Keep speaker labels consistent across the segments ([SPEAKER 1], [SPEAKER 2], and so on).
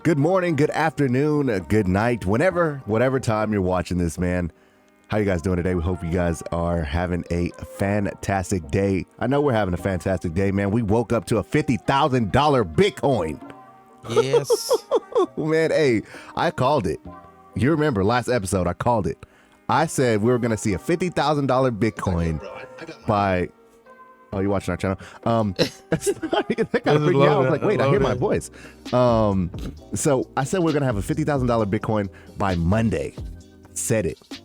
[SPEAKER 1] Good morning, good afternoon, good night, whatever time you're watching this, man. How you guys doing today? We hope you guys are having a fantastic day. I know we're having a fantastic day, man. We woke up to a $50,000 Bitcoin.
[SPEAKER 2] Yes.
[SPEAKER 1] Man, hey, I called it. You remember last episode, I called it. I said we were going to see a $50,000 Bitcoin by... Oh, you watching our channel? That kind of freaked me out. I was like, wait, I hear my voice. So I said we're going to have a $50,000 Bitcoin by Monday. Said it.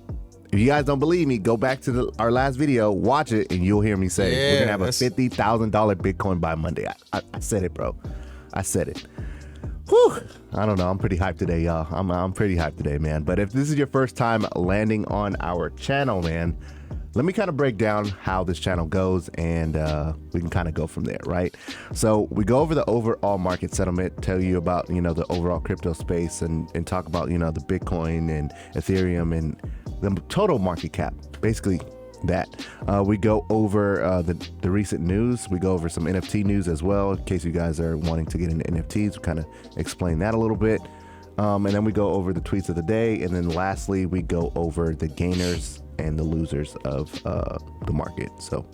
[SPEAKER 1] If you guys don't believe me, go back to our last video, watch it, and you'll hear me say we're going to have a $50,000 Bitcoin by Monday. I said it, bro. I said it. Whew. I don't know. I'm pretty hyped today, y'all. I'm pretty hyped today, man. But if this is your first time landing on our channel, man, let me kind of break down how this channel goes, and we can kind of go from there, right? So we go over the overall market settlement, tell you about, the overall crypto space, and talk about, the Bitcoin and Ethereum and the total market cap, basically that. We go over the recent news. We go over some NFT news as well, in case you guys are wanting to get into NFTs. We kind of explain that a little bit. And then we go over the tweets of the day. And then lastly, we go over the gainers and the losers of the market. So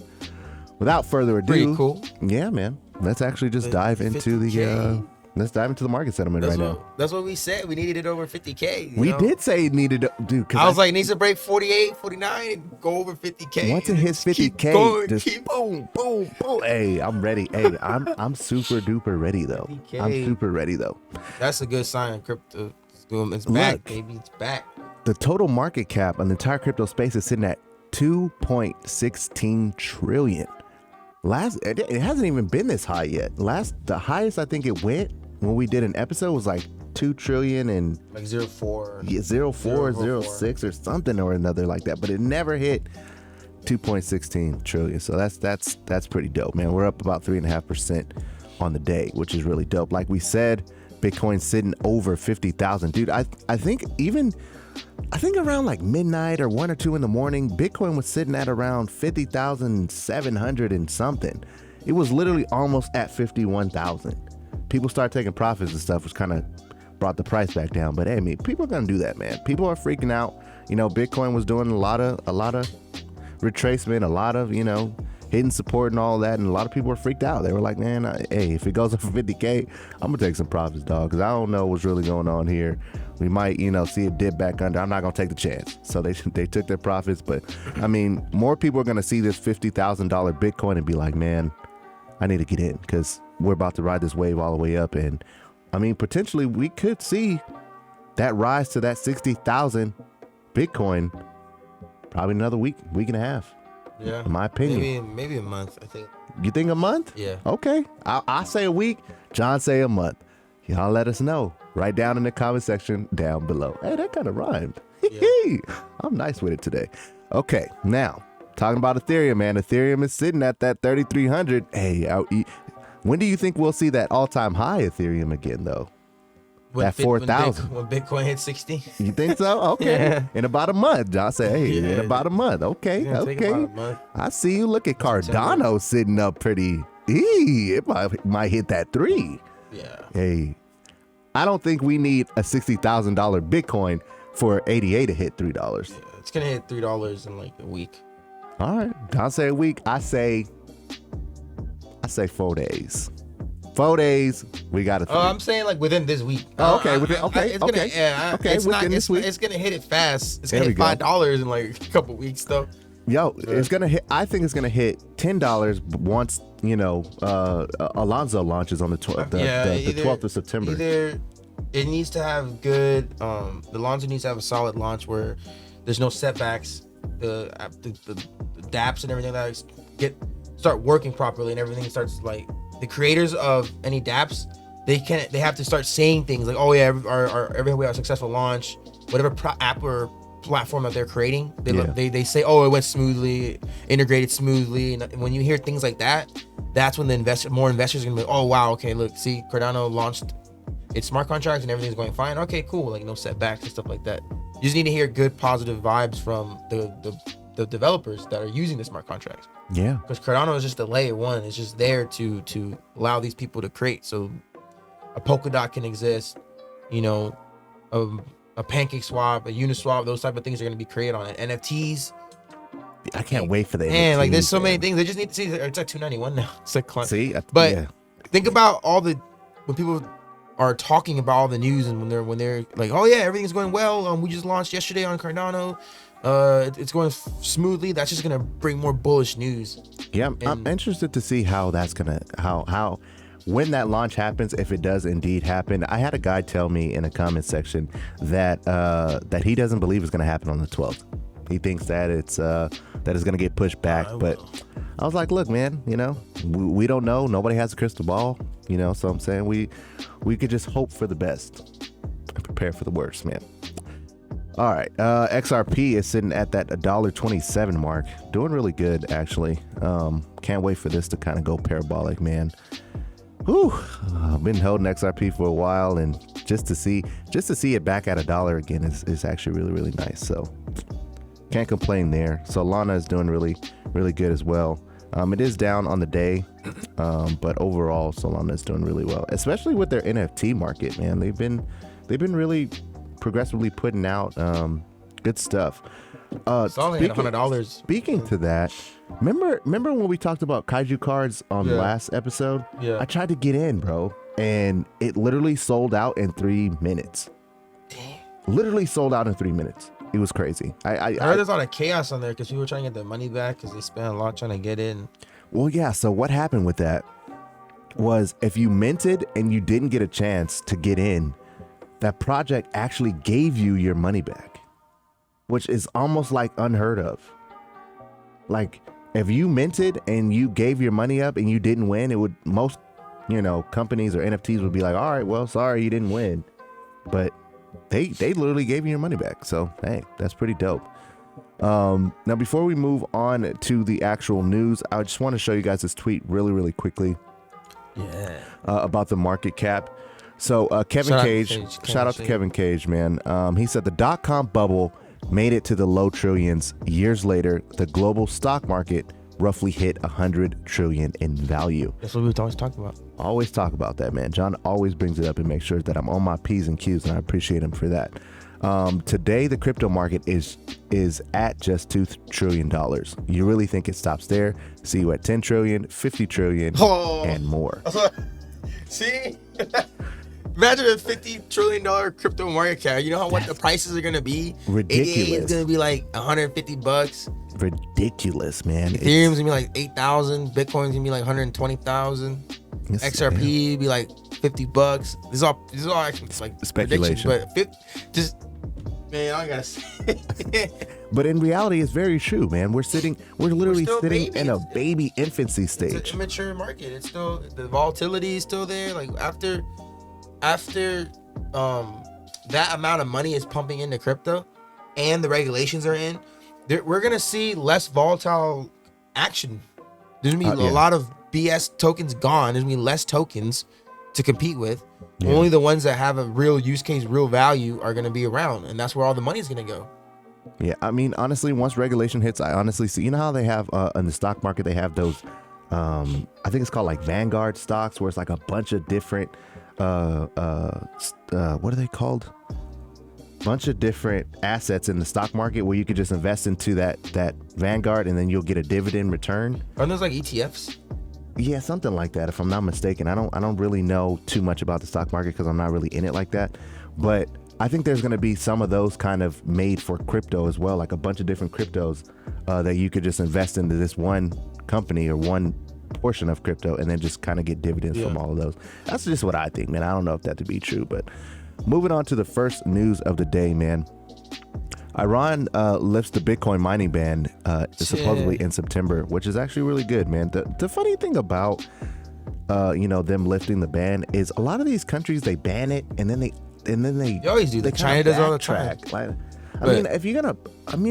[SPEAKER 1] without further ado,
[SPEAKER 2] pretty cool.
[SPEAKER 1] Yeah, man. Let's actually just dive into the market settlement now.
[SPEAKER 2] That's what we said. We needed it over 50K.
[SPEAKER 1] We did say it needed, dude.
[SPEAKER 2] I was like, it needs to break 48, 49, and go over 50K.
[SPEAKER 1] Once it hits 50K, keep boom, boom, boom. Hey, I'm ready. Hey, I'm super duper ready though. 50K. I'm super ready though.
[SPEAKER 2] That's a good sign. Crypto, it's back, baby. It's back.
[SPEAKER 1] The total market cap on the entire crypto space is sitting at 2.16 trillion. It hasn't even been this high yet. The highest I think it went when we did an episode was like 2 trillion and
[SPEAKER 2] like 04.
[SPEAKER 1] Yeah, 04, 06 or something or another like that. But it never hit 2.16 trillion. So that's pretty dope, man. We're up about 3.5% on the day, which is really dope. Like we said, Bitcoin's sitting over 50,000. Dude, I think around like midnight or 1 or 2 in the morning, Bitcoin was sitting at around 50,700 and something. It was literally almost at 51,000. People started taking profits and stuff, which kind of brought the price back down. But hey, people are gonna do that, man. People are freaking out. Bitcoin was doing a lot of retracement, a lot of hidden support and all that, and a lot of people were freaked out. They were like, man, hey, if it goes up for 50K, I'm gonna take some profits, dog, because I don't know what's really going on here. We might, see it dip back under. I'm not gonna take the chance. So they took their profits. But more people are gonna see this $50,000 Bitcoin and be like, man, I need to get in because we're about to ride this wave all the way up. And potentially we could see that rise to that 60,000 Bitcoin probably another week and a half.
[SPEAKER 2] Yeah,
[SPEAKER 1] in my opinion,
[SPEAKER 2] maybe a month. I think.
[SPEAKER 1] You think a month?
[SPEAKER 2] Yeah.
[SPEAKER 1] Okay, I say a week. John say a month. Y'all let us know. Right down in the comment section down below. Hey, that kind of rhymed. Yeah. I'm nice with it today. Okay, now talking about Ethereum, man. Ethereum is sitting at that 3,300. Hey, when do you think we'll see that all-time high Ethereum again, though? That 4,000.
[SPEAKER 2] When Bitcoin hits 60.
[SPEAKER 1] You think so? Okay. Yeah. In about a month. I'll say, hey, in about a month. Okay. I see you. Look at Cardano sitting up pretty. It might hit that 3.
[SPEAKER 2] Yeah.
[SPEAKER 1] Hey, I don't think we need a $60,000 Bitcoin for ADA to hit $3.
[SPEAKER 2] Yeah, it's gonna hit $3 in like a week.
[SPEAKER 1] All right. I'll say a week. I say 4 days. 4 days, we got to.
[SPEAKER 2] Oh, I'm saying like within this week.
[SPEAKER 1] Oh, okay.
[SPEAKER 2] It's gonna hit it fast. It's gonna hit $5 in like a couple weeks though.
[SPEAKER 1] Yo, it's gonna hit. I think it's gonna hit $10 once Alonzo launches on the 12th of September.
[SPEAKER 2] Either it needs to have good. The launcher needs to have a solid launch where there's no setbacks. The dApps and everything that start working properly and everything starts like. The creators of any dApps, they have to start saying things like, oh yeah, our successful launch, whatever app or platform that they're creating, they say, oh, it went smoothly, integrated smoothly. And when you hear things like that, that's when more investors are gonna be, oh wow, okay, look, see, Cardano launched its smart contracts and everything's going fine. Okay, cool, like no setbacks and stuff like that. You just need to hear good positive vibes from the developers that are using the smart contracts.
[SPEAKER 1] Yeah,
[SPEAKER 2] because Cardano is just a layer one. It's just there to allow these people to create. So a Polkadot can exist, you know, a pancake swap, a uniswap, those type of things are going to be created on it. NFTs.
[SPEAKER 1] I can't wait for the
[SPEAKER 2] Man,
[SPEAKER 1] NFTs,
[SPEAKER 2] like there's so many
[SPEAKER 1] man.
[SPEAKER 2] things. They just need to see. It's like 291 now. It's like
[SPEAKER 1] See,
[SPEAKER 2] but
[SPEAKER 1] yeah.
[SPEAKER 2] think about all the when people are talking about all the news and when they're like, oh yeah, everything's going well. We just launched yesterday on Cardano. It's going smoothly. That's just gonna bring more bullish news.
[SPEAKER 1] Yeah, I'm interested to see how that's gonna how when that launch happens, if it does indeed happen. I had a guy tell me in the comment section that that he doesn't believe it's gonna happen on the 12th. He thinks that it's gonna get pushed back. But I was like, look, man, you know, we don't know. Nobody has a crystal ball, you know. So I'm saying we could just hope for the best and prepare for the worst, man. All right, XRP is sitting at that $1.27 mark, doing really good actually. Can't wait for this to kind of go parabolic, man. Whew, I've been holding XRP for a while, and just to see it back at $1 again is actually really nice. So can't complain there. Solana is doing really good as well. It is down on the day, but overall Solana is doing really well, especially with their NFT market, man. They've been really progressively putting out good stuff.
[SPEAKER 2] It's only at $100.
[SPEAKER 1] Speaking to that, remember when we talked about kaiju cards on the last episode?
[SPEAKER 2] Yeah.
[SPEAKER 1] I tried to get in, bro, and it literally sold out in 3 minutes.
[SPEAKER 2] Damn.
[SPEAKER 1] Literally sold out in 3 minutes. It was crazy.
[SPEAKER 2] I heard there's a lot of chaos on there because people were trying to get their money back because they spent a lot trying to get in.
[SPEAKER 1] Well, yeah. So what happened with that was if you minted and you didn't get a chance to get in, that project actually gave you your money back, which is almost like unheard of. Like if you minted and you gave your money up and you didn't win, it would, most, you know, companies or NFTs would be like, all right, well, sorry, you didn't win. But they literally gave you your money back. So, hey, that's pretty dope. Now, before we move on to the actual news, I just want to show you guys this tweet really quickly.
[SPEAKER 2] Yeah.
[SPEAKER 1] About the market cap. So Kevin Cage, shout out to Kevin Cage, man. He said the .com bubble made it to the low trillions. Years later, the global stock market roughly hit 100 trillion in value.
[SPEAKER 2] That's what we always talk about.
[SPEAKER 1] Always talk about that, man. John always brings it up and makes sure that I'm on my P's and Q's, and I appreciate him for that. Today, the crypto market is at just $2 trillion. You really think it stops there? See you at 10 trillion, 50 trillion, and more.
[SPEAKER 2] See? Imagine a $50 trillion crypto market cap. You know what the prices are going to be?
[SPEAKER 1] Ridiculous.
[SPEAKER 2] ATH is going to be like $150.
[SPEAKER 1] Ridiculous, man.
[SPEAKER 2] Ethereum's going to be like 8,000. Bitcoin's going to be like 120,000. XRP be like $50. This is all actually like
[SPEAKER 1] speculation.
[SPEAKER 2] But man, I gotta say.
[SPEAKER 1] But in reality, it's very true, man. We're literally sitting
[SPEAKER 2] babies.
[SPEAKER 1] In a baby infancy stage.
[SPEAKER 2] It's an immature market. It's still, the volatility is still there. Like after that amount of money is pumping into crypto and the regulations are in, we're gonna see less volatile action. There's gonna be a lot of BS tokens gone. There's gonna be less tokens to compete with. Yeah. Only the ones that have a real use case, real value are gonna be around, and that's where all the money's gonna go.
[SPEAKER 1] Yeah, I mean, honestly, once regulation hits, I honestly see. You know how they have in the stock market, they have those. I think it's called like Vanguard stocks, where it's like a bunch of different. What are they called? Bunch of different assets in the stock market where you could just invest into that Vanguard and then you'll get a dividend return.
[SPEAKER 2] Aren't those like ETFs?
[SPEAKER 1] Yeah, something like that, if I'm not mistaken. I don't really know too much about the stock market because I'm not really in it like that. But I think there's going to be some of those kind of made for crypto as well, like a bunch of different cryptos that you could just invest into this one company or one portion of crypto and then just kind of get dividends from all of those. That's just what I think, man. I don't know if that to be true, but moving on to the first news of the day, man. Iran lifts the Bitcoin mining ban supposedly in September, which is actually really good, man. The funny thing about them lifting the ban is a lot of these countries, they ban it and then they
[SPEAKER 2] always do that. China does all the time.
[SPEAKER 1] I mean, if you're gonna,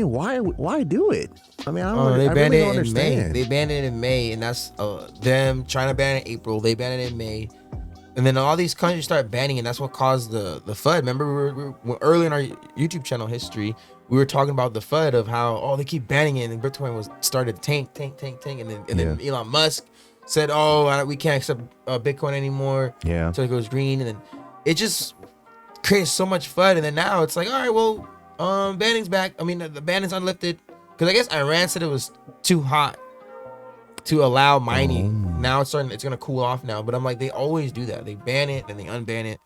[SPEAKER 1] why do it? I mean, I really don't understand.
[SPEAKER 2] They banned it in May, and that's them. China banned it in April. They banned it in May, and then all these countries start banning, and that's what caused the FUD. Remember, we were early in our YouTube channel history, we were talking about the FUD of how they keep banning it, and Bitcoin started to tank, and then Elon Musk said, we can't accept Bitcoin anymore.
[SPEAKER 1] Yeah.
[SPEAKER 2] So it goes green, and then it just. created so much fun, and then now it's like, all right, well, banning's back. I mean, the banning's unlifted because I guess Iran said it was too hot to allow mining. Now it's gonna cool off now. But I'm like, they always do that. They ban it, then they unban it.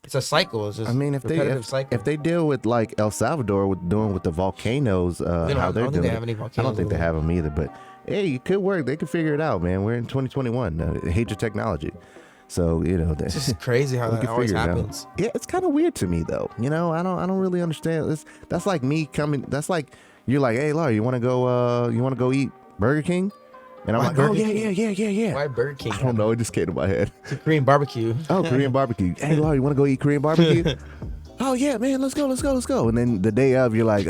[SPEAKER 2] It's a cycle. It's just
[SPEAKER 1] I mean, if they deal with like El Salvador with the volcanoes, how they're doing, I don't think they have them either. But hey, it could work. They could figure it out, man. We're in 2021. Age of technology. So
[SPEAKER 2] it's just crazy how that always happens.
[SPEAKER 1] Yeah, it's kind of weird to me though. I don't really understand this. That's like me coming. That's like you're like, hey, Laura, you want to go eat Burger King? And I'm like, oh yeah.
[SPEAKER 2] Why Burger King?
[SPEAKER 1] I don't know. It just came to my head.
[SPEAKER 2] It's a Korean barbecue.
[SPEAKER 1] Oh, Korean barbecue. Hey, Laura, you want to go eat Korean barbecue? Oh yeah, man. Let's go. And then the day of, you're like,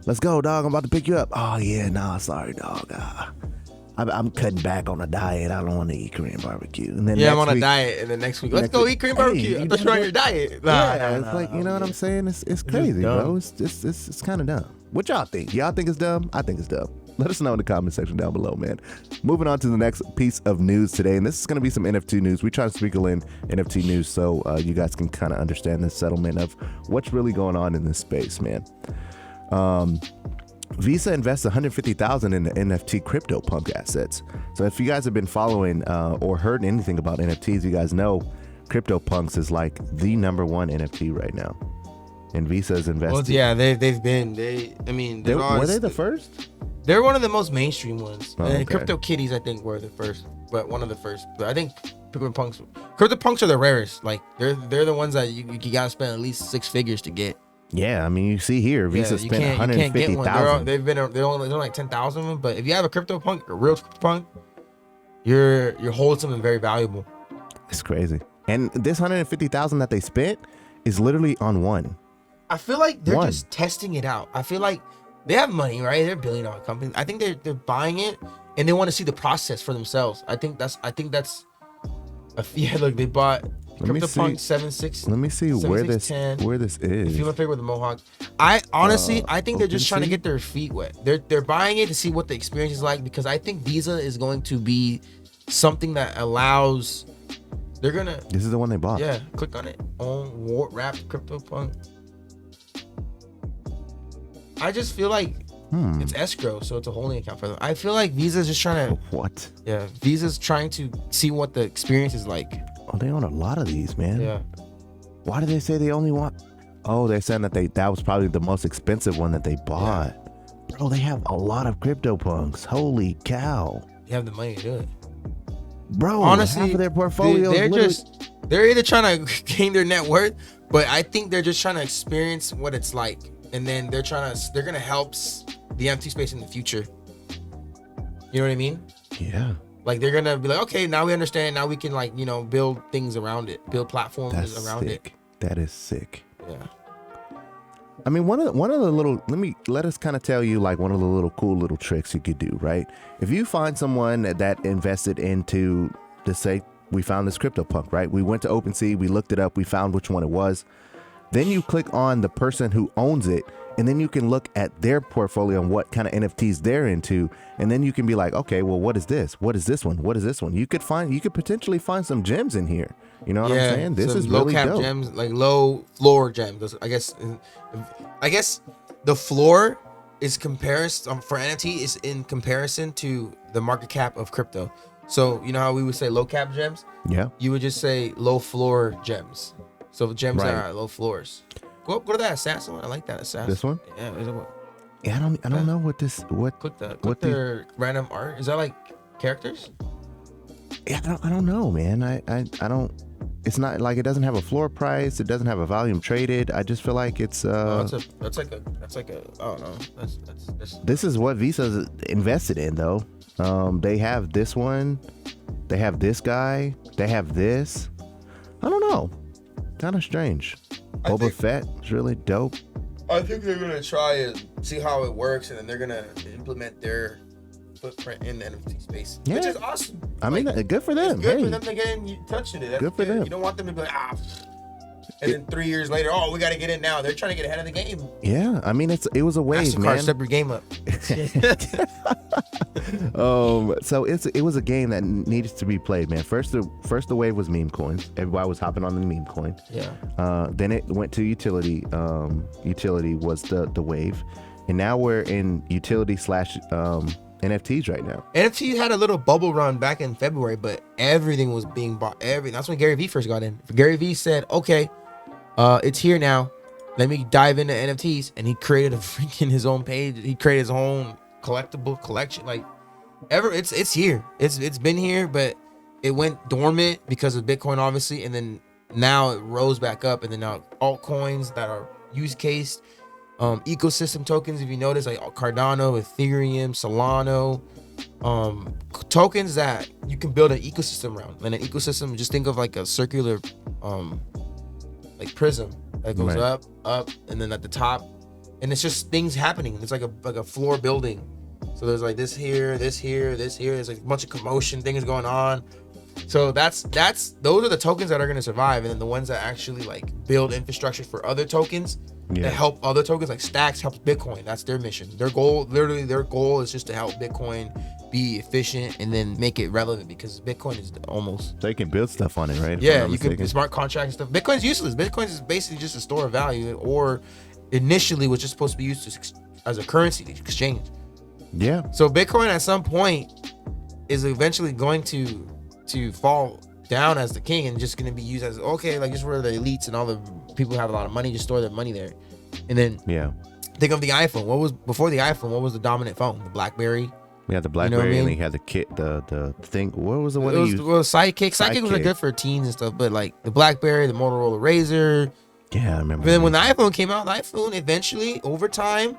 [SPEAKER 1] let's go, dog. I'm about to pick you up. Oh yeah, nah, sorry, dog. I'm cutting back on a diet. I don't want to eat Korean barbecue. And then
[SPEAKER 2] I'm on a diet. And then next week, let's go eat Korean barbecue. I thought you were on your diet.
[SPEAKER 1] It's like, you know what I'm saying? It's crazy, bro. It's kind of dumb. What y'all think? Y'all think it's dumb? I think it's dumb. Let us know in the comment section down below, man. Moving on to the next piece of news today, and this is going to be some NFT news. We try to sprinkle in NFT news so you guys can kind of understand the settlement of what's really going on in this space, man. Visa invests $150,000 in the NFT CryptoPunk assets. So if you guys have been following or heard anything about NFTs, you guys know CryptoPunks is like the #1 NFT right now. And Visa's invested.
[SPEAKER 2] Well, yeah, they've been. Were they
[SPEAKER 1] the first?
[SPEAKER 2] They're one of the most mainstream ones.
[SPEAKER 1] Oh, okay.
[SPEAKER 2] And Crypto Kitties, I think, were the first, but one of the first. But I think CryptoPunks are the rarest. Like they're the ones that you gotta spend at least 6 figures to get.
[SPEAKER 1] Yeah, I mean, you see here, Visa spent $150,000.
[SPEAKER 2] They're only like 10,000 of them. But if you have a CryptoPunk, a real CryptoPunk, you're holding something very valuable.
[SPEAKER 1] It's crazy. And this $150,000 that they spent is literally on one.
[SPEAKER 2] I feel like they're just testing it out. I feel like they have money, right? They're $1 billion company. I think they're buying it and they want to see the process for themselves. I think that's look, they bought CryptoPunk 7.6.
[SPEAKER 1] Let me see where this is.
[SPEAKER 2] If you want to figure with the Mohawk, I think they're just trying to get their feet wet. They're buying it to see what the experience is like, because I think Visa is going to be something that allows.
[SPEAKER 1] This is the one they bought.
[SPEAKER 2] Yeah, click on it. On wrapped CryptoPunk. I just feel like it's escrow, so it's a holding account for them. I feel like Visa's just trying to.
[SPEAKER 1] What?
[SPEAKER 2] Yeah, Visa's trying to see what the experience is like.
[SPEAKER 1] Oh, they own a lot of these, man.
[SPEAKER 2] Yeah.
[SPEAKER 1] Why did they say they only want? Oh, they're saying that was probably the most expensive one that they bought. Yeah. Bro, they have a lot of CryptoPunks. Holy cow!
[SPEAKER 2] They have the money to do it.
[SPEAKER 1] Bro,
[SPEAKER 2] honestly,
[SPEAKER 1] half of their portfolio.
[SPEAKER 2] They're either trying to gain their net worth, but I think they're just trying to experience what it's like. And then they're gonna help the NFT space in the future. You know what I mean?
[SPEAKER 1] Yeah.
[SPEAKER 2] Like they're gonna be like, okay, now we understand. Now we can build things around it, build platforms around it.
[SPEAKER 1] That is sick.
[SPEAKER 2] Yeah.
[SPEAKER 1] I mean, one of the little. Let us kind of tell you like one of the little cool little tricks you could do, right? If you find someone that invested into, let's say, we found this CryptoPunk, right? We went to OpenSea, we looked it up, we found which one it was. Then you click on the person who owns it, and then you can look at their portfolio and what kind of NFTs they're into, and then you can be like, okay, well, what is this? What is this one? What is this one? You could potentially find some gems in here. You know what I'm saying? This is
[SPEAKER 2] low
[SPEAKER 1] really
[SPEAKER 2] cap
[SPEAKER 1] dope.
[SPEAKER 2] Gems, like low floor gems. I guess the floor is comparison for NFT is in comparison to the market cap of crypto. So you know how we would say low cap gems?
[SPEAKER 1] Yeah.
[SPEAKER 2] You would just say low floor gems. So gems that are low floors. Go to that assassin one. I like that assassin.
[SPEAKER 1] This one?
[SPEAKER 2] Yeah.
[SPEAKER 1] Yeah, I don't know what this.
[SPEAKER 2] Click their random art. Is that like characters?
[SPEAKER 1] Yeah, I don't know, man. I don't. It's not like it doesn't have a floor price. It doesn't have a volume traded. I just feel like it's.
[SPEAKER 2] That's like a. I don't know. That's.
[SPEAKER 1] This is what Visa's invested in, though. They have this one. They have this guy. They have this. I don't know. Kind of strange. Boba Fett is really dope.
[SPEAKER 2] I think they're gonna try and see how it works, and then they're gonna implement their footprint in the NFT space, which is awesome. I
[SPEAKER 1] mean, good for them.
[SPEAKER 2] It's good for them to get in touch with it.
[SPEAKER 1] Good for them.
[SPEAKER 2] You don't want them to be like, And then 3 years later, oh, we got to get in now. They're trying to get ahead of the game.
[SPEAKER 1] Yeah, I mean it was a wave,
[SPEAKER 2] MasterCard,
[SPEAKER 1] man.
[SPEAKER 2] step your game up.
[SPEAKER 1] So it was a game that needed to be played, man. First the wave was meme coins. Everybody was hopping on the meme coin.
[SPEAKER 2] Yeah.
[SPEAKER 1] Then it went to utility. Utility was the wave, and now we're in utility / NFTs right now.
[SPEAKER 2] NFT had a little bubble run back in February, but everything was being bought. That's when Gary Vee first got in. Gary Vee said, "Okay, it's here now. Let me dive into NFTs," and he created his own page. He created his own collectible collection. Like, it's here. It's been here, but it went dormant because of Bitcoin, obviously, and then now it rose back up, and then now altcoins that are use cased. Ecosystem tokens, if you notice, like Cardano, Ethereum, Solana, tokens that you can build an ecosystem around. And an ecosystem, just think of like a circular like prism that goes
[SPEAKER 1] Right.
[SPEAKER 2] up, and then at the top, and it's just things happening. It's like a floor building. So there's like this here. There's like a bunch of commotion, things going on. So those are the tokens that are going to survive, and then the ones that actually like build infrastructure for other tokens that help other tokens, like Stacks helps Bitcoin. That's their mission. Their goal is just to help Bitcoin be efficient and then make it relevant, because Bitcoin is almost,
[SPEAKER 1] So you can build stuff on it, right?
[SPEAKER 2] yeah, you can smart contracts and stuff. Bitcoin's useless. Bitcoin is basically just a store of value, or initially was just supposed to be used as a currency to exchange.
[SPEAKER 1] Yeah.
[SPEAKER 2] So Bitcoin at some point is eventually going to fall down as the king, and just going to be used as, okay, like just where the elites and all the people who have a lot of money just store their money there. And then think of the iPhone. What was before the iPhone? What was the dominant phone? The BlackBerry.
[SPEAKER 1] We had the BlackBerry,
[SPEAKER 2] You know what I mean?
[SPEAKER 1] and he had the kit, the thing. What was the one
[SPEAKER 2] It
[SPEAKER 1] he
[SPEAKER 2] was,
[SPEAKER 1] used?
[SPEAKER 2] well, Sidekick was good for teens and stuff, but like the BlackBerry, the Motorola Razr.
[SPEAKER 1] Yeah, I remember.
[SPEAKER 2] But then when the iPhone came out, the iPhone eventually, over time,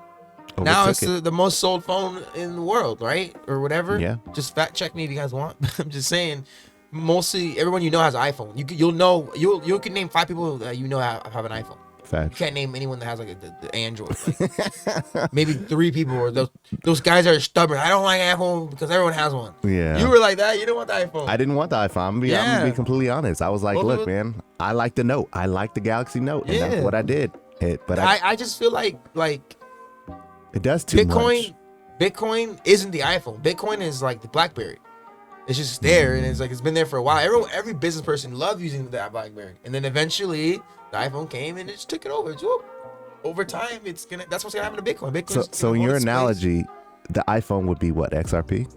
[SPEAKER 2] now it's the most sold phone in the world, right? Or whatever.
[SPEAKER 1] Yeah.
[SPEAKER 2] Just fact check me if you guys want. I'm just saying, mostly everyone you know has an iPhone. You can name 5 people that you know have an iPhone. You
[SPEAKER 1] Facts.
[SPEAKER 2] can't name anyone that has like the Android. Like, maybe 3 people, or those guys that are stubborn. I don't like iPhone because everyone has one.
[SPEAKER 1] Yeah.
[SPEAKER 2] You were like that. You didn't want the iPhone.
[SPEAKER 1] I didn't want the iPhone. I'm gonna be completely honest. I was like,
[SPEAKER 2] Well,
[SPEAKER 1] look, man, I like the Note. I like the Galaxy Note, and that's what I did. But
[SPEAKER 2] I just feel like
[SPEAKER 1] it does too much.
[SPEAKER 2] Bitcoin isn't the iPhone. Bitcoin is like the BlackBerry. It's just there, and it's like it's been there for a while. Every business person loved using that BlackBerry, and then eventually the iPhone came and it just took it over. Over time, that's what's gonna happen to Bitcoin.
[SPEAKER 1] So in your analogy, the iPhone would be what, XRP?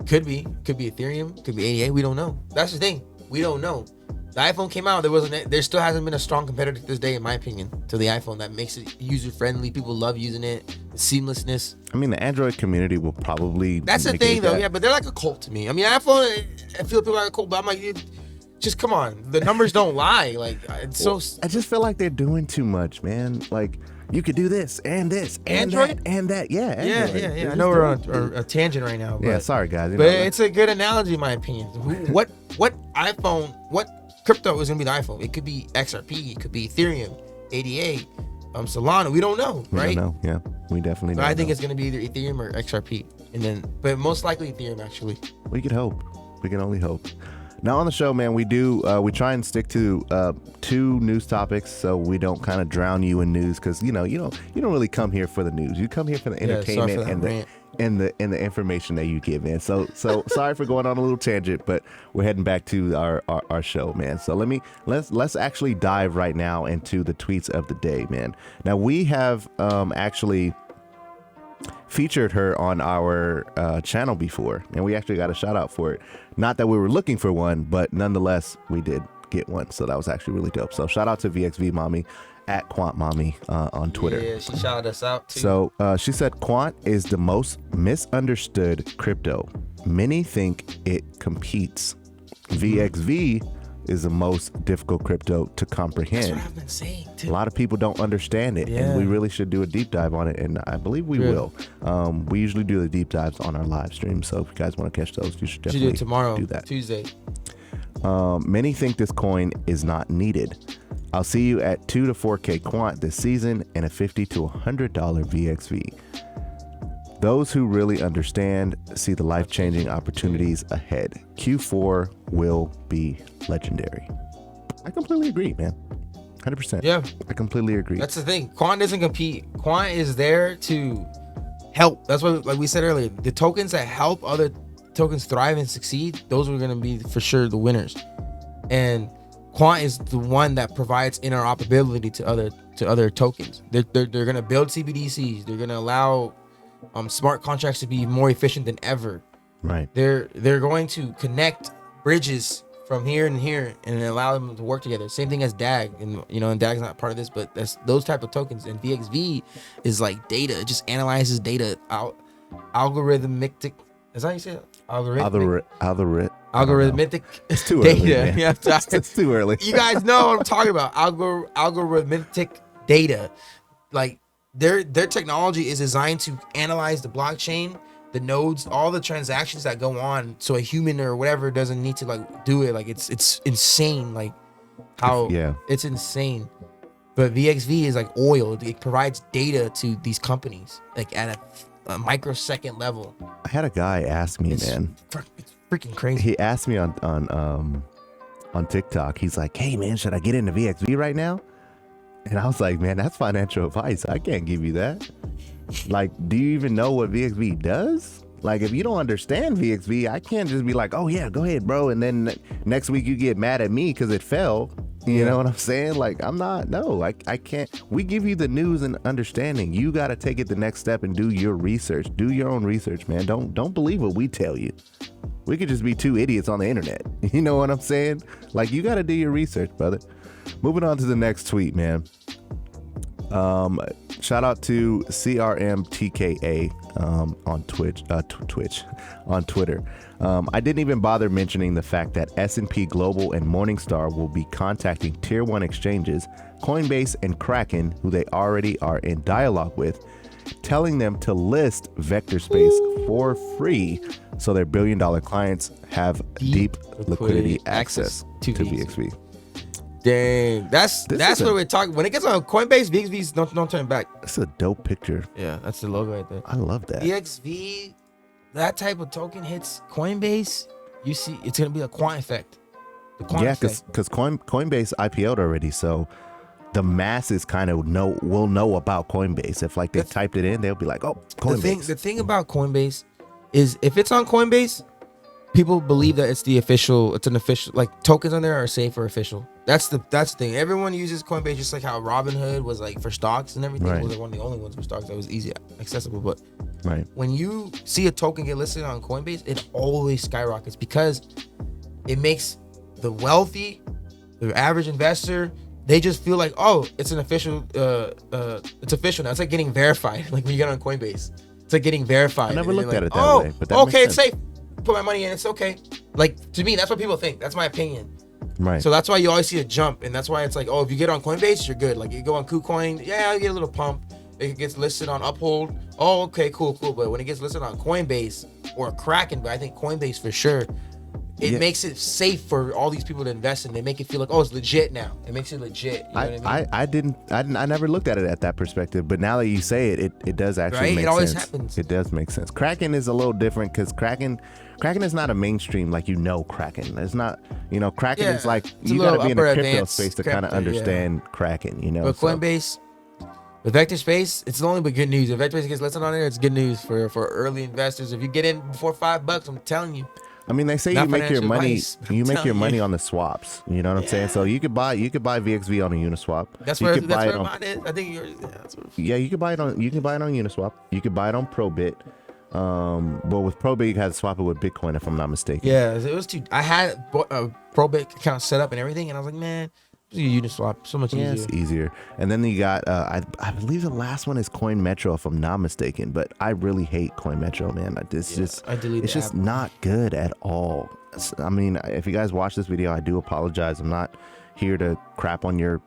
[SPEAKER 2] Could be Ethereum, could be ATH. We don't know. That's the thing. We don't know. The iPhone came out. There still hasn't been a strong competitor to this day, in my opinion, to the iPhone that makes it user friendly. People love using it. The seamlessness.
[SPEAKER 1] I mean, the Android community will probably.
[SPEAKER 2] That's the thing, though. Yeah, but they're like a cult to me. I mean, iPhone, I feel people are like a cult, but I'm like, just come on. The numbers don't lie. Like, it's so.
[SPEAKER 1] I just feel like they're doing too much, man. Like, you could do this and this and
[SPEAKER 2] Android?
[SPEAKER 1] that and that. Yeah, Android.
[SPEAKER 2] Yeah. I know we're on a tangent right now. But,
[SPEAKER 1] Yeah, sorry guys.
[SPEAKER 2] But it's a good analogy, in my opinion. What iPhone? What crypto is gonna be the iPhone? It could be XRP. It could be Ethereum, ADA, Solana. We don't know, right?
[SPEAKER 1] We don't know. Yeah, we definitely
[SPEAKER 2] But
[SPEAKER 1] don't
[SPEAKER 2] I think
[SPEAKER 1] know.
[SPEAKER 2] it's gonna be either Ethereum or XRP, but most likely Ethereum, actually.
[SPEAKER 1] We could hope. We can only hope. Now on the show, man, we we try and stick to 2 news topics, so we don't kind of drown you in news, because you don't really come here for the news. You come here for the entertainment and the information that you give, man. So sorry for going on a little tangent, but we're heading back to our show, man. So let's actually dive right now into the tweets of the day, man. Now we have actually featured her on our channel before, and we actually got a shout out for it. Not that we were looking for one, but nonetheless we did get one, so that was actually really dope. So shout out to VXV Mommy at Quant Mommy on Twitter.
[SPEAKER 2] Yeah, she shouted us out too.
[SPEAKER 1] So she said Quant is the most misunderstood crypto. Many think it competes. VXV is the most difficult crypto to comprehend.
[SPEAKER 2] That's what I've been saying too.
[SPEAKER 1] A lot of people don't understand it, and we really should do a deep dive on it, and I believe we will. We usually do the deep dives on our live stream, so if you guys want to catch those, you should definitely
[SPEAKER 2] do it tomorrow,
[SPEAKER 1] do that.
[SPEAKER 2] Tuesday.
[SPEAKER 1] Many think this coin is not needed. I'll see you at 2 to 4K Quant this season and a $50 to $100 VXV. Those who really understand see the life-changing opportunities ahead. Q4 will be legendary. I completely agree, man. 100%.
[SPEAKER 2] Yeah,
[SPEAKER 1] I completely agree.
[SPEAKER 2] that's the thing. Quant doesn't compete. Quant is there to help. That's what, like we said earlier, the tokens that help other tokens thrive and succeed, those are going to be for sure the winners. And Quant is the one that provides interoperability to other tokens. They're going to build CBDCs. They're going to allow smart contracts to be more efficient than ever.
[SPEAKER 1] Right.
[SPEAKER 2] They're going to connect bridges from here and here and allow them to work together. Same thing as DAG, and and DAG's not part of this, but that's those type of tokens. And VXV is like data. It just analyzes data out, algorithmic. Is that how you say it? Algorithmic.
[SPEAKER 1] It's too
[SPEAKER 2] data.
[SPEAKER 1] early. Man.
[SPEAKER 2] Yeah,
[SPEAKER 1] It's too early.
[SPEAKER 2] You guys know what I'm talking about. Algorithmic data. Like their technology is designed to analyze the blockchain, the nodes, all the transactions that go on, so a human or whatever doesn't need to like do it. Like it's insane. Like how it's insane. But VXV is like oil. It provides data to these companies like at a microsecond level.
[SPEAKER 1] I had a guy ask me, man.
[SPEAKER 2] It's freaking crazy.
[SPEAKER 1] He asked me on TikTok. He's like, "Hey, man, should I get into VXV right now?" And I was like, "Man, that's financial advice. I can't give you that. Like, do you even know what VXV does? Like, if you don't understand VXV, I can't just be like, oh yeah, go ahead, bro. And then next week you get mad at me because it fell. You know what I'm saying? Like, I can't. We give you the news and understanding. You got to take it the next step and do your research. Do your own research, man. Don't believe what we tell you. We could just be two idiots on the internet. You know what I'm saying? Like, you got to do your research, brother. Moving on to the next tweet, man. Shout out to CRMTKA on Twitter. I didn't even bother mentioning the fact that S&P Global and Morningstar will be contacting tier 1 exchanges, Coinbase and Kraken, who they already are in dialogue with, telling them to list Vectorspace for free so their billion-dollar clients have deep liquidity access to VXV.
[SPEAKER 2] Dang, that's what we're talking. When it gets on Coinbase, VXV's don't turn back.
[SPEAKER 1] That's a dope picture.
[SPEAKER 2] Yeah, that's the logo right there.
[SPEAKER 1] I love that.
[SPEAKER 2] VXV, that type of token hits Coinbase, you see, it's gonna be a quant effect.
[SPEAKER 1] Because Coinbase IPO'd already, so the masses kind of will know about Coinbase. If like they typed it in, they'll be like, oh, Coinbase.
[SPEAKER 2] The thing about Coinbase is if it's on Coinbase, people believe that it's an official, like tokens on there are safe or official. That's the thing. Everyone uses Coinbase just like how Robinhood was like for stocks and everything.
[SPEAKER 1] Right.
[SPEAKER 2] It was one of the only ones for stocks that was easy accessible. But
[SPEAKER 1] right,
[SPEAKER 2] when you see a token get listed on Coinbase, it always skyrockets because it makes the wealthy, the average investor, they just feel like, oh, it's an official. It's official now. It's like getting verified. Like when you get on Coinbase, it's like getting verified.
[SPEAKER 1] I never looked at it that
[SPEAKER 2] oh,
[SPEAKER 1] way. But that
[SPEAKER 2] okay,
[SPEAKER 1] makes
[SPEAKER 2] it's safe. Put my money in, it's okay. Like to me, that's what people think. That's my opinion.
[SPEAKER 1] Right.
[SPEAKER 2] So that's why you always see a jump, and that's why it's like, oh, if you get on Coinbase, you're good. Like you go on KuCoin, yeah, you get a little pump. It gets listed on Uphold. Oh, okay, cool. But when it gets listed on Coinbase or Kraken, but I think Coinbase for sure, it makes it safe for all these people to invest in. They make it feel like, oh, it's legit now. It makes it legit. You know what I mean?
[SPEAKER 1] I never looked at it at that perspective, but now that you say it, it does actually make sense.
[SPEAKER 2] It always happens.
[SPEAKER 1] It does make sense. Kraken is a little different because Kraken is not a mainstream Kraken. It's not, Kraken is like, you got to be in the crypto space to kind of understand Kraken,
[SPEAKER 2] But Coinbase, with Vectorspace, it's only but good news. If Vectorspace gets listed on there, it's good news for early investors. If you get in before $5, I'm telling you.
[SPEAKER 1] I mean, they say you make your money. You make your money on the swaps. You know what I'm saying? So you could buy VXV on a Uniswap.
[SPEAKER 2] That's where mine is. I think
[SPEAKER 1] you could buy it on Uniswap. You could buy it on Probit. But with Probit, you had to swap it with Bitcoin, if I'm not mistaken.
[SPEAKER 2] Yeah, it was too. I had a Probit account set up and everything, and I was like, man, just Uniswap, so much easier. Yeah,
[SPEAKER 1] it's easier. And then you got, I believe the last one is CoinMetro, if I'm not mistaken. But I really hate CoinMetro, man. It's just not good at all. I mean, if you guys watch this video, I do apologize. I'm not here to crap on your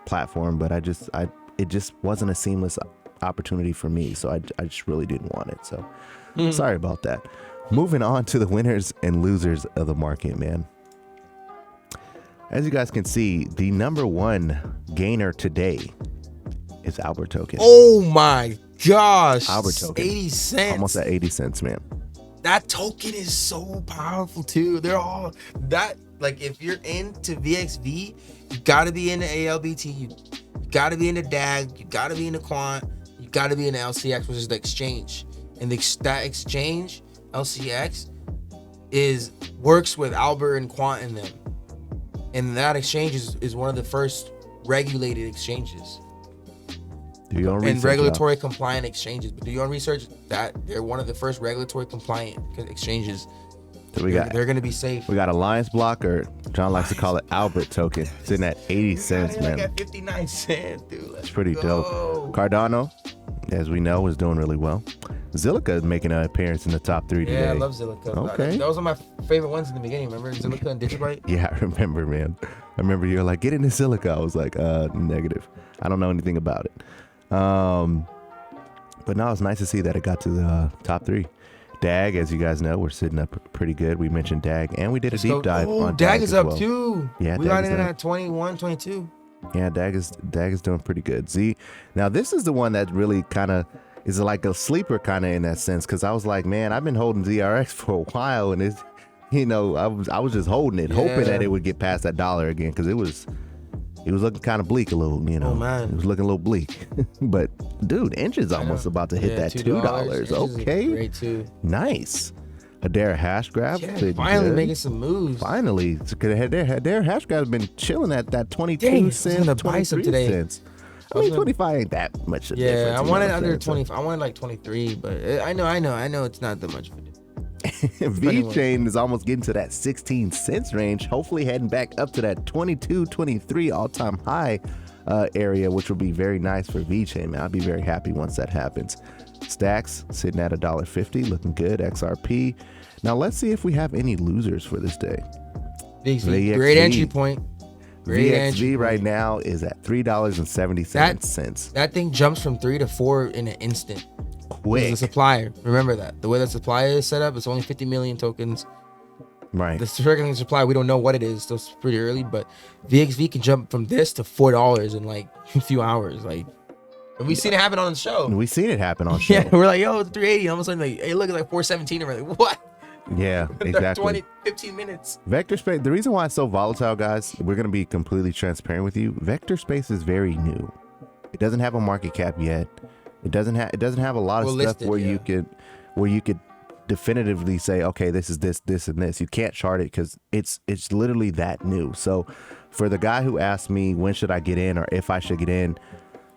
[SPEAKER 1] platform, but it just wasn't a seamless opportunity for me, so I just really didn't want it. So sorry about that. Moving on to the winners and losers of the market, man. As you guys can see, the number one gainer today is ALBT token.
[SPEAKER 2] Oh my gosh,
[SPEAKER 1] ALBT token,
[SPEAKER 2] 80 cents,
[SPEAKER 1] almost at 80 cents, man.
[SPEAKER 2] That token is so powerful too. They're all that Like if you're into VXV, you gotta be into ALBT. You gotta be into DAG. You gotta be into QUANT. You gotta be into LCX, which is the exchange. And that exchange, LCX, works with ALBT and QUANT in them. And that exchange is one of the first regulated exchanges.
[SPEAKER 1] Do your own research,
[SPEAKER 2] and regulatory compliant exchanges. But do your own research that they're one of the first regulatory compliant exchanges.
[SPEAKER 1] So
[SPEAKER 2] they're going to be safe.
[SPEAKER 1] We got Alliance Block, or John likes to call it ALBT token, sitting at 80 cents, man.
[SPEAKER 2] Like at 59 cents, dude.
[SPEAKER 1] It's pretty dope. Cardano, as we know, is doing really well. Zilliqa is making an appearance in the top 3 today.
[SPEAKER 2] Yeah, I love Zilliqa.
[SPEAKER 1] Okay.
[SPEAKER 2] Those are my favorite ones in the beginning. Remember Zilliqa and Digibyte?
[SPEAKER 1] Yeah, I remember, man. I remember you were like, get into Zilliqa. I was like, negative. I don't know anything about it. But no, it's nice to see that it got to the top 3. DAG, as you guys know, we're sitting up pretty good. We mentioned DAG, and we did a deep dive on
[SPEAKER 2] DAG
[SPEAKER 1] as
[SPEAKER 2] is up
[SPEAKER 1] well.
[SPEAKER 2] too.
[SPEAKER 1] Yeah,
[SPEAKER 2] we
[SPEAKER 1] DAG
[SPEAKER 2] got
[SPEAKER 1] is
[SPEAKER 2] in
[SPEAKER 1] up.
[SPEAKER 2] at 21, 22.
[SPEAKER 1] Yeah, DAG is doing pretty good. Z, now this is the one that really kind of is like a sleeper kind of in that sense, because I was like, man, I've been holding ZRX for a while, and it's, I was just holding it, hoping that it would get past that dollar again, because it was looking kind of bleak a little,
[SPEAKER 2] Oh man,
[SPEAKER 1] it was looking a little bleak. But dude, Inch's almost about to hit that $2. Okay,
[SPEAKER 2] great too.
[SPEAKER 1] Nice. Hedera Hashgraph,
[SPEAKER 2] finally making some moves.
[SPEAKER 1] Finally, Hedera Hashgraph has been chilling at that 22
[SPEAKER 2] Dang,
[SPEAKER 1] cents,
[SPEAKER 2] I was gonna buy some
[SPEAKER 1] 23
[SPEAKER 2] today.
[SPEAKER 1] cents. I mean, 25 ain't that much.
[SPEAKER 2] Yeah, I wanted under 20. I wanted like 23, but I know it's not that much.
[SPEAKER 1] V-Chain is almost getting to that 16 cents range, hopefully heading back up to that 22, 23 all-time high area, which will be very nice for V-Chain, man. I'll be very happy once that happens. Stacks sitting at $1.50, looking good. XRP. Now let's see if we have any losers for this day.
[SPEAKER 2] VXV, great entry point. Great
[SPEAKER 1] VXV right now is at $3.77.
[SPEAKER 2] That thing jumps from 3 to 4 in an instant.
[SPEAKER 1] Quick.
[SPEAKER 2] The supplier, remember that. The way that supplier is set up, it's only 50 million tokens.
[SPEAKER 1] Right.
[SPEAKER 2] The circulating supply, we don't know what it is. Still pretty early, but VXV can jump from this to $4 in like a few hours. Like, we've seen it happen on the show.
[SPEAKER 1] We've seen it happen on show.
[SPEAKER 2] Yeah, we're like, yo, it's 380. All of a sudden, like, hey, look, it's like 417. And we're like, what?
[SPEAKER 1] Yeah, exactly.
[SPEAKER 2] 15 minutes.
[SPEAKER 1] Vectorspace, the reason why it's so volatile, guys, we're going to be completely transparent with you. Vectorspace is very new. It doesn't have a market cap yet. It doesn't have a lot of stuff where you could definitively say, okay, this is this and this. You can't chart it because it's literally that new. So for the guy who asked me when should I get in or if I should get in,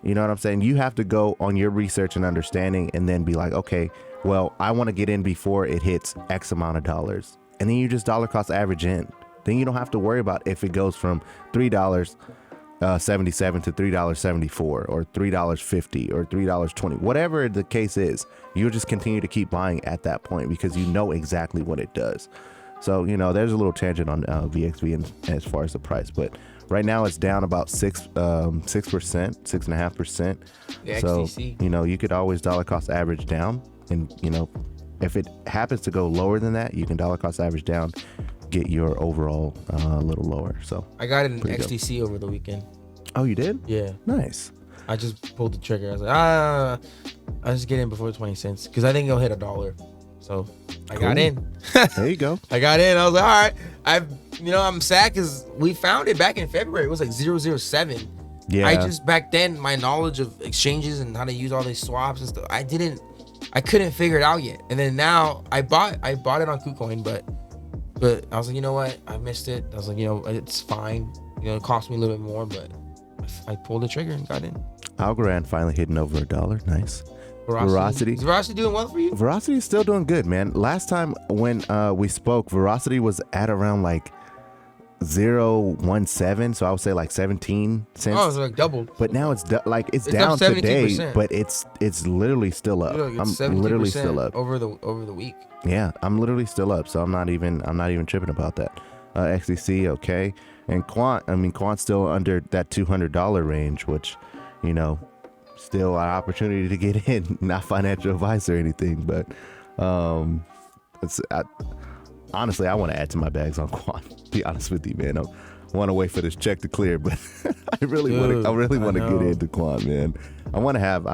[SPEAKER 1] you know what I'm saying? You have to go on your research and understanding and then be like, okay, well, I want to get in before it hits X amount of dollars. And then you just dollar cost average in. Then you don't have to worry about if it goes from $3.77 to $3.74 or $3.50 or $3.20, whatever the case is. You'll just continue to keep buying at that point because you know exactly what it does. So, there's a little tangent on VXV as far as the price, but right now it's down about 6%, 6.5%. So, you could always dollar cost average down. And, if it happens to go lower than that, you can dollar cost average down, get your overall a little lower. So
[SPEAKER 2] I got an XTC over the weekend.
[SPEAKER 1] Oh, you did?
[SPEAKER 2] Yeah.
[SPEAKER 1] Nice.
[SPEAKER 2] I just pulled the trigger. I was like, I just get in before 20 cents because I think it'll hit $1. So I got in.
[SPEAKER 1] There you go.
[SPEAKER 2] I got in. I was like, all right. I'm sad because we found it back in February. It was like 007.
[SPEAKER 1] Yeah.
[SPEAKER 2] I just back then my knowledge of exchanges and how to use all these swaps and stuff. I couldn't figure it out yet. And then now I bought it on KuCoin, but I was like, you know what? I missed it. I was like, it's fine. It cost me a little bit more, but I pulled the trigger and got in.
[SPEAKER 1] Algorand finally hitting over $1. Nice. Veracity.
[SPEAKER 2] Is Veracity doing well for you?
[SPEAKER 1] Veracity is still doing good, man. Last time when we spoke, Veracity was at around like 0.17, so I would say like 17 cents.
[SPEAKER 2] Oh, it's like doubled.
[SPEAKER 1] But now it's down today, but it's literally still up. I'm literally still up
[SPEAKER 2] over the week.
[SPEAKER 1] Yeah, I'm literally still up, so I'm not even tripping about that. XTC, okay, and Quant's still under that $200 range, which, still an opportunity to get in. Not financial advice or anything, but honestly, I want to add to my bags on Quant. Be honest with you, man. I want to wait for this check to clear, but I really want to get into Quant, man. I want to have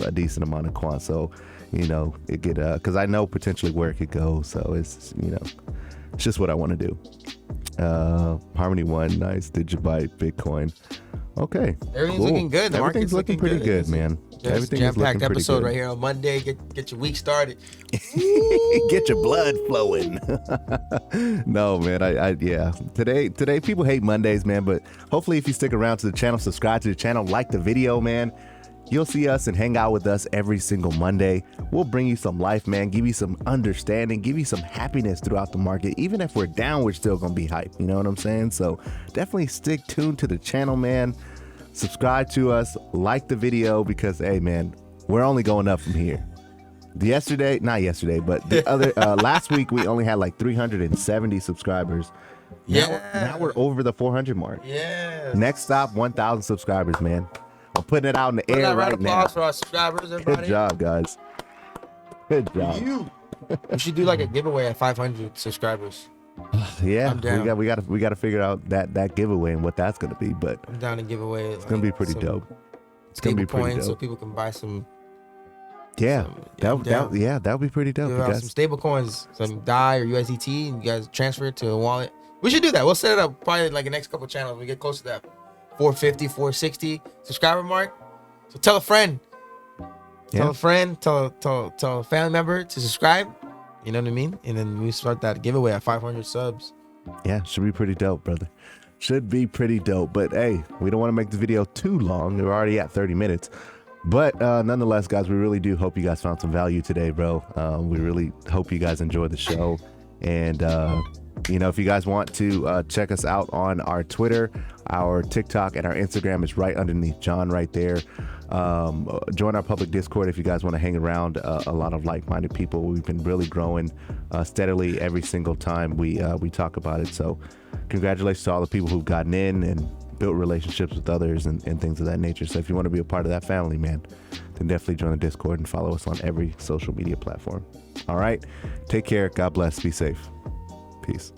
[SPEAKER 1] a decent amount of Quant, so it could because I know potentially where it could go. So it's it's just what I want to do. Harmony One, nice. Digibyte, Bitcoin. Okay,
[SPEAKER 2] Everything's
[SPEAKER 1] cool.
[SPEAKER 2] looking good. The
[SPEAKER 1] Everything's
[SPEAKER 2] market's
[SPEAKER 1] looking pretty good, man. Everything is looking
[SPEAKER 2] jam-packed
[SPEAKER 1] pretty
[SPEAKER 2] episode
[SPEAKER 1] good.
[SPEAKER 2] right here on Monday. Get your week started.
[SPEAKER 1] Get your blood flowing. No, man. Yeah. Today people hate Mondays, man. But hopefully, if you stick around to the channel, subscribe to the channel, like the video, man, you'll see us and hang out with us every single Monday. We'll bring you some life, man. Give you some understanding. Give you some happiness throughout the market. Even if we're down, we're still gonna be hyped. You know what I'm saying? So definitely stick tuned to the channel, man. Subscribe to us, like the video, because hey, man, we're only going up from here. Not yesterday, but the other last week we only had like 370 subscribers. Now we're over the 400 mark.
[SPEAKER 2] Yeah.
[SPEAKER 1] Next stop, 1,000 subscribers, man. I'm putting it out in the air right now.
[SPEAKER 2] Applause for our subscribers, everybody.
[SPEAKER 1] Good job, guys. Good job.
[SPEAKER 2] We should do like a giveaway at 500 subscribers.
[SPEAKER 1] Yeah,
[SPEAKER 2] I'm down.
[SPEAKER 1] we got to figure out that giveaway and what that's gonna be, but
[SPEAKER 2] I'm down to give away.
[SPEAKER 1] it's gonna be pretty dope. It's gonna be pretty dope.
[SPEAKER 2] So people can buy some.
[SPEAKER 1] Yeah, that would be pretty dope.
[SPEAKER 2] Give out some stable coins, some DAI or USDT, and you guys transfer it to a wallet. We should do that. We'll set it up probably like the next couple channels. We get close to that 450, 460 subscriber mark. So tell a friend. Tell a friend, tell a family member to subscribe. You know what I mean? And then we start that giveaway at 500 subs.
[SPEAKER 1] Yeah, should be pretty dope, brother. Should be pretty dope. But hey, we don't want to make the video too long. We're already at 30 minutes. But nonetheless, guys, we really do hope you guys found some value today, bro. We really hope you guys enjoyed the show. And, if you guys want to check us out on our Twitter, our TikTok, and our Instagram is right underneath John right there. Join our public Discord if you guys want to hang around a lot of like-minded people. We've been really growing steadily every single time we talk about it. So congratulations to all the people who've gotten in and built relationships with others and things of that nature. So if you want to be a part of that family, man, then definitely join the Discord and follow us on every social media platform. All right, take care. God bless. Be safe. Peace.